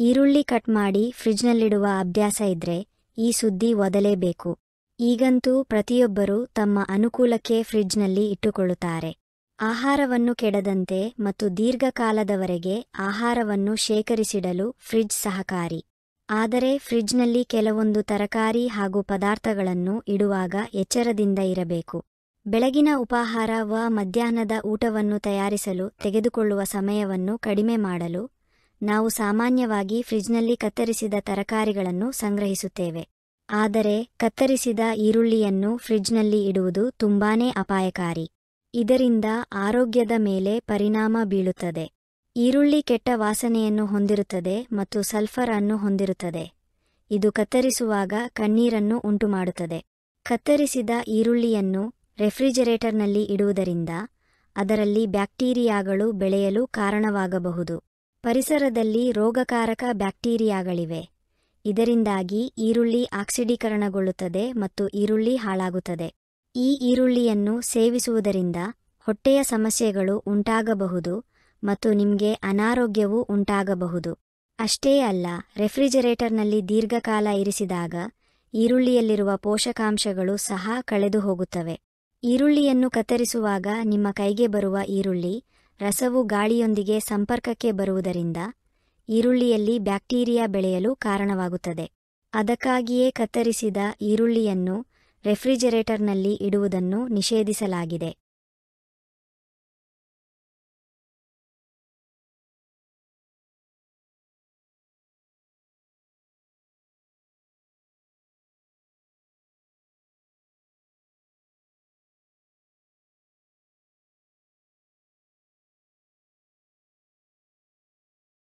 ಈರುಳ್ಳಿ ಕಟ್ ಮಾಡಿ ಫ್ರಿಜ್ನಲ್ಲಿಡುವ ಅಭ್ಯಾಸ ಇದ್ರೆ ಈ ಸುದ್ದಿ ಓದಲೇಬೇಕು. ಈಗಂತೂ ಪ್ರತಿಯೊಬ್ಬರೂ ತಮ್ಮ ಅನುಕೂಲಕ್ಕೆ ಫ್ರಿಜ್ನಲ್ಲಿ ಇಟ್ಟುಕೊಳ್ಳುತ್ತಾರೆ. ಆಹಾರವನ್ನು ಕೆಡದಂತೆ ಮತ್ತು ದೀರ್ಘಕಾಲದವರೆಗೆ ಆಹಾರವನ್ನು ಶೇಖರಿಸಿಡಲು ಫ್ರಿಜ್ ಸಹಕಾರಿ. ಆದರೆ ಫ್ರಿಜ್ನಲ್ಲಿ ಕೆಲವೊಂದು ತರಕಾರಿ ಹಾಗೂ ಪದಾರ್ಥಗಳನ್ನು ಇಡುವಾಗ ಎಚ್ಚರದಿಂದ ಇರಬೇಕು. ಬೆಳಗಿನ ಉಪಾಹಾರ ಮಧ್ಯಾಹ್ನದ ಊಟವನ್ನು ತಯಾರಿಸಲು ತೆಗೆದುಕೊಳ್ಳುವ ಸಮಯವನ್ನು ಕಡಿಮೆ ಮಾಡಲು ನಾವು ಸಾಮಾನ್ಯವಾಗಿ ಫ್ರಿಜ್ನಲ್ಲಿ ಕತ್ತರಿಸಿದ ತರಕಾರಿಗಳನ್ನು ಸಂಗ್ರಹಿಸುತ್ತೇವೆ. ಆದರೆ ಕತ್ತರಿಸಿದ ಈರುಳ್ಳಿಯನ್ನು ಫ್ರಿಜ್ನಲ್ಲಿ ಇಡುವುದು ತುಂಬಾನೇ ಅಪಾಯಕಾರಿ. ಇದರಿಂದ ಆರೋಗ್ಯದ ಮೇಲೆ ಪರಿಣಾಮ ಬೀಳುತ್ತದೆ. ಈರುಳ್ಳಿ ಕೆಟ್ಟ ವಾಸನೆಯನ್ನು ಹೊಂದಿರುತ್ತದೆ ಮತ್ತು ಸಲ್ಫರ್ ಅನ್ನು ಹೊಂದಿರುತ್ತದೆ. ಇದು ಕತ್ತರಿಸುವಾಗ ಕಣ್ಣೀರನ್ನು ಉಂಟುಮಾಡುತ್ತದೆ. ಕತ್ತರಿಸಿದ ಈರುಳ್ಳಿಯನ್ನು ರೆಫ್ರಿಜರೇಟರ್ನಲ್ಲಿ ಇಡುವುದರಿಂದ ಅದರಲ್ಲಿ ಬ್ಯಾಕ್ಟೀರಿಯಾಗಳು ಬೆಳೆಯಲು ಕಾರಣವಾಗಬಹುದು. ಪರಿಸರದಲ್ಲಿ ರೋಗಕಾರಕ ಬ್ಯಾಕ್ಟೀರಿಯಾಗಳಿವೆ. ಇದರಿಂದಾಗಿ ಈರುಳ್ಳಿ ಆಕ್ಸಿಡೀಕರಣಗೊಳ್ಳುತ್ತದೆ ಮತ್ತು ಈರುಳ್ಳಿ ಹಾಳಾಗುತ್ತದೆ. ಈ ಈರುಳ್ಳಿಯನ್ನು ಸೇವಿಸುವುದರಿಂದ ಹೊಟ್ಟೆಯ ಸಮಸ್ಯೆಗಳು ಉಂಟಾಗಬಹುದು ಮತ್ತು ನಿಮಗೆ ಅನಾರೋಗ್ಯವೂ ಉಂಟಾಗಬಹುದು. ಅಷ್ಟೇ ಅಲ್ಲ, ರೆಫ್ರಿಜರೇಟರ್ನಲ್ಲಿ ದೀರ್ಘಕಾಲ ಇರಿಸಿದಾಗ ಈರುಳ್ಳಿಯಲ್ಲಿರುವ ಪೋಷಕಾಂಶಗಳು ಸಹ ಕಳೆದು ಹೋಗುತ್ತವೆ. ಈರುಳ್ಳಿಯನ್ನು ಕತ್ತರಿಸುವಾಗ ನಿಮ್ಮ ಕೈಗೆ ಬರುವ ಈರುಳ್ಳಿ ರಸವು ಗಾಳಿಯೊಂದಿಗೆ ಸಂಪರ್ಕಕ್ಕೆ ಬರುವುದರಿಂದ ಈರುಳ್ಳಿಯಲ್ಲಿ ಬ್ಯಾಕ್ಟೀರಿಯಾ ಬೆಳೆಯಲು ಕಾರಣವಾಗುತ್ತದೆ. ಅದಕ್ಕಾಗಿಯೇ ಕತ್ತರಿಸಿದ ಈರುಳ್ಳಿಯನ್ನು ರೆಫ್ರಿಜರೇಟರ್ನಲ್ಲಿ ಇಡುವುದನ್ನು ನಿಷೇಧಿಸಲಾಗಿದೆ.